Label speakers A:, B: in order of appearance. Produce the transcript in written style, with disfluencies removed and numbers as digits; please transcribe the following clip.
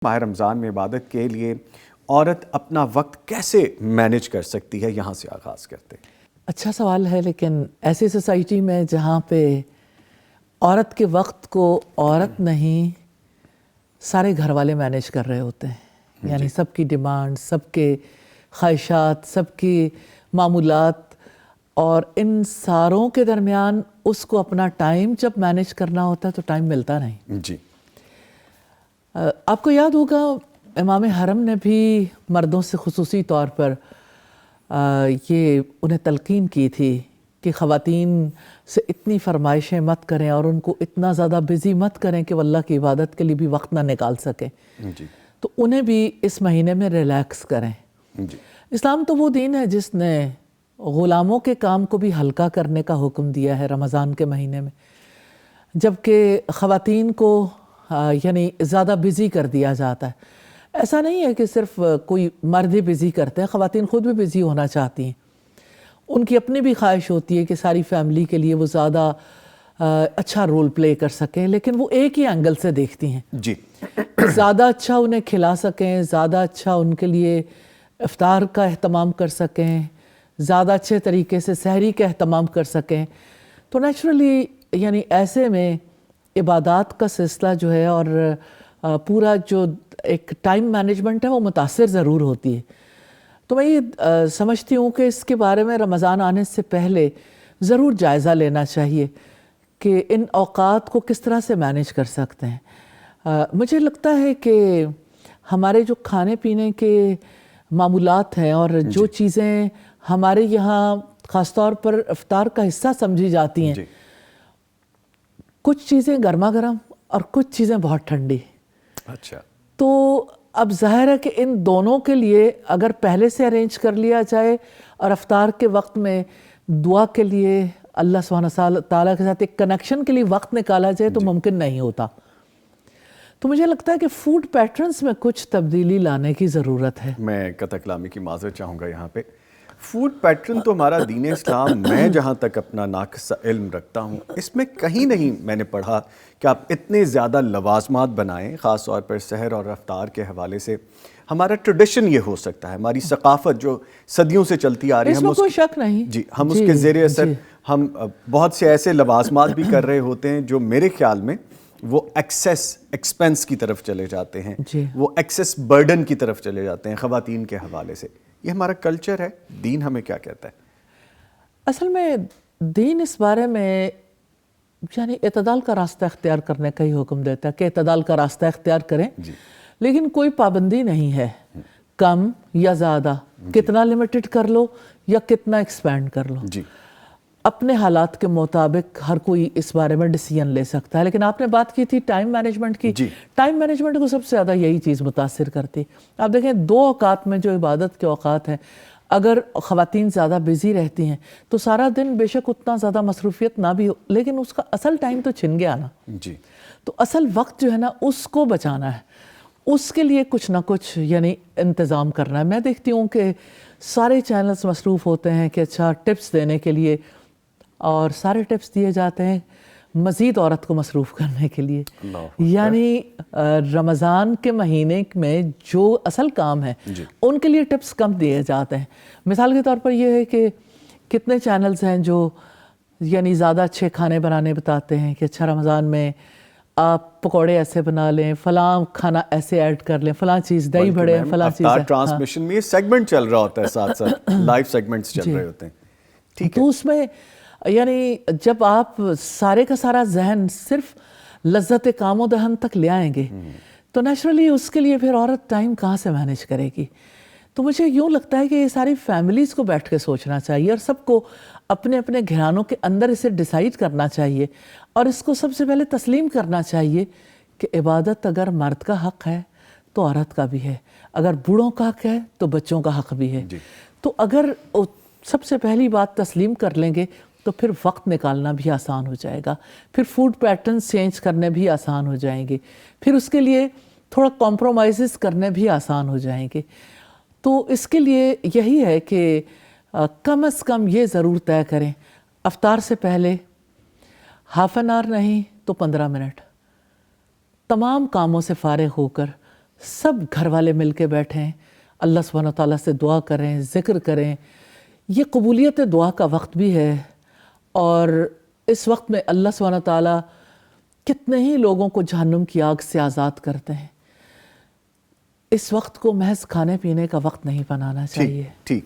A: ماہ رمضان میں عبادت کے لیے عورت اپنا وقت کیسے مینج کر سکتی ہے، یہاں سے آغاز کرتے ہیں۔
B: اچھا سوال ہے، لیکن ایسی سوسائٹی میں جہاں پہ عورت کے وقت کو عورت نہیں سارے گھر والے مینیج کر رہے ہوتے ہیں، یعنی سب کی ڈیمانڈ، سب کے خواہشات، سب کی معمولات، اور ان ساروں کے درمیان اس کو اپنا ٹائم جب مینیج کرنا ہوتا ہے تو ٹائم ملتا نہیں۔
A: جی،
B: آپ کو یاد ہوگا امام حرم نے بھی مردوں سے خصوصی طور پر یہ انہیں تلقین کی تھی کہ خواتین سے اتنی فرمائشیں مت کریں اور ان کو اتنا زیادہ بزی مت کریں کہ وہ اللہ کی عبادت کے لیے بھی وقت نہ نکال سکیں،
A: جی،
B: تو انہیں بھی اس مہینے میں ریلیکس کریں۔
A: جی،
B: اسلام تو وہ دین ہے جس نے غلاموں کے کام کو بھی ہلکا کرنے کا حکم دیا ہے رمضان کے مہینے میں، جبکہ خواتین کو یعنی زیادہ بزی کر دیا جاتا ہے۔ ایسا نہیں ہے کہ صرف کوئی مرد ہی بزی کرتے ہیں، خواتین خود بھی بزی ہونا چاہتی ہیں، ان کی اپنی بھی خواہش ہوتی ہے کہ ساری فیملی کے لیے وہ زیادہ اچھا رول پلے کر سکیں، لیکن وہ ایک ہی اینگل سے دیکھتی ہیں
A: جی،
B: کہ زیادہ اچھا انہیں کھلا سکیں، زیادہ اچھا ان کے لیے افطار کا اہتمام کر سکیں، زیادہ اچھے طریقے سے سحری کا اہتمام کر سکیں۔ تو نیچرلی یعنی ایسے میں عبادات کا سلسلہ جو ہے اور پورا جو ایک ٹائم مینجمنٹ ہے وہ متاثر ضرور ہوتی ہے۔ تو میں یہ سمجھتی ہوں کہ اس کے بارے میں رمضان آنے سے پہلے ضرور جائزہ لینا چاہیے کہ ان اوقات کو کس طرح سے مینیج کر سکتے ہیں۔ مجھے لگتا ہے کہ ہمارے جو کھانے پینے کے معمولات ہیں اور جو چیزیں ہمارے یہاں خاص طور پر افطار کا حصہ سمجھی جاتی ہیں، کچھ چیزیں گرما گرم اور کچھ چیزیں بہت ٹھنڈی۔
A: اچھا، تو
B: اب ظاہر ہے کہ ان دونوں کے لیے اگر پہلے سے ارینج کر لیا جائے اور افطار کے وقت میں دعا کے لیے اللہ سبحانہ تعالیٰ کے ساتھ ایک کنیکشن کے لیے وقت نکالا جائے تو ممکن نہیں ہوتا۔ تو مجھے لگتا ہے کہ فوڈ پیٹرنز میں کچھ تبدیلی لانے کی ضرورت ہے۔
A: میں قطع کلامی کی معذرت چاہوں گا یہاں پہ۔ فوڈ پیٹرن تو ہمارا دین اسلام، میں جہاں تک اپنا ناقص علم رکھتا ہوں، اس میں کہیں نہیں میں نے پڑھا کہ آپ اتنے زیادہ لوازمات بنائیں، خاص طور پر سحر اور افطار کے حوالے سے۔ ہمارا ٹریڈیشن یہ ہو سکتا ہے، ہماری ثقافت جو صدیوں سے چلتی آ رہی ہے،
B: اس میں کوئی شک نہیں،
A: جی، ہم اس کے زیر اثر ہم بہت سے ایسے لوازمات بھی کر رہے ہوتے ہیں جو میرے خیال میں وہ ایکسیس ایکسپینس کی طرف چلے جاتے ہیں، وہ ایکسیس برڈن کی طرف چلے جاتے ہیں خواتین کے حوالے سے۔ یہ ہمارا کلچر ہے، دین ہمیں کیا کہتا ہے؟
B: اصل میں دین اس بارے میں یعنی اعتدال کا راستہ اختیار کرنے کا ہی حکم دیتا ہے کہ اعتدال کا راستہ اختیار کریں، لیکن کوئی پابندی نہیں ہے کم یا زیادہ، کتنا لمیٹڈ کر لو یا کتنا ایکسپینڈ کر لو، اپنے حالات کے مطابق ہر کوئی اس بارے میں ڈیسیژن لے سکتا ہے۔ لیکن آپ نے بات کی تھی ٹائم مینجمنٹ کی، ٹائم مینجمنٹ کو سب سے زیادہ یہی چیز متاثر کرتی۔ آپ دیکھیں 2 اوقات میں جو عبادت کے اوقات ہیں، اگر خواتین زیادہ بزی رہتی ہیں تو سارا دن بے شک اتنا زیادہ مصروفیت نہ بھی ہو، لیکن اس کا اصل ٹائم تو چھن گیا نا۔ تو اصل وقت جو ہے نا اس کو بچانا ہے، اس کے لیے کچھ نہ کچھ یعنی انتظام کرنا ہے۔ میں دیکھتی ہوں کہ سارے چینلز مصروف ہوتے ہیں کہ اچھا ٹپس دینے کے لیے، اور سارے ٹپس دیے جاتے ہیں مزید عورت کو مصروف کرنے کے لیے، یعنی رمضان کے مہینے میں جو اصل کام ہے ان کے لیے ٹپس کم دیے جاتے ہیں۔ مثال کے طور پر یہ ہے کہ کتنے چینلز ہیں جو یعنی زیادہ اچھے کھانے بنانے بتاتے ہیں کہ اچھا رمضان میں آپ پکوڑے ایسے بنا لیں، فلاں کھانا ایسے ایڈ کر لیں، فلاں چیز دہی بڑے، فلاں چیز
A: ٹرانسمیشن میں یہ سیگمنٹ چل رہا ہوتا ہے، ساتھ ساتھ لائیو سیگمنٹس چل رہے ہوتے ہیں۔ ٹھیک ہے،
B: تو اس میں یعنی جب آپ سارے کا سارا ذہن صرف لذت کام و دہن تک لے آئیں گے تو نیچرلی اس کے لیے پھر عورت ٹائم کہاں سے مینیج کرے گی۔ تو مجھے یوں لگتا ہے کہ یہ ساری فیملیز کو بیٹھ کے سوچنا چاہیے اور سب کو اپنے اپنے گھرانوں کے اندر اسے ڈیسائیڈ کرنا چاہیے، اور اس کو سب سے پہلے تسلیم کرنا چاہیے کہ عبادت اگر مرد کا حق ہے تو عورت کا بھی ہے، اگر بوڑھوں کا حق ہے تو بچوں کا حق بھی ہے۔ تو اگر سب سے پہلی بات تسلیم کر لیں گے تو پھر وقت نکالنا بھی آسان ہو جائے گا، پھر فوڈ پیٹرنز چینج کرنے بھی آسان ہو جائیں گے، پھر اس کے لیے تھوڑا کمپرومائزز کرنے بھی آسان ہو جائیں گے۔ تو اس کے لیے یہی ہے کہ کم از کم یہ ضرور طے کریں افطار سے پہلے ½ گھنٹہ نہیں تو 15 منٹ تمام کاموں سے فارغ ہو کر سب گھر والے مل کے بیٹھیں، اللہ سبحانہ و تعالیٰ سے دعا کریں، ذکر کریں. یہ قبولیت دعا کا وقت بھی ہے، اور اس وقت میں اللہ سبحانہ و تعالیٰ کتنے ہی لوگوں کو جہنم کی آگ سے آزاد کرتے ہیں. اس وقت کو محض کھانے پینے کا وقت نہیں بنانا چاہیے.
A: ٹھیک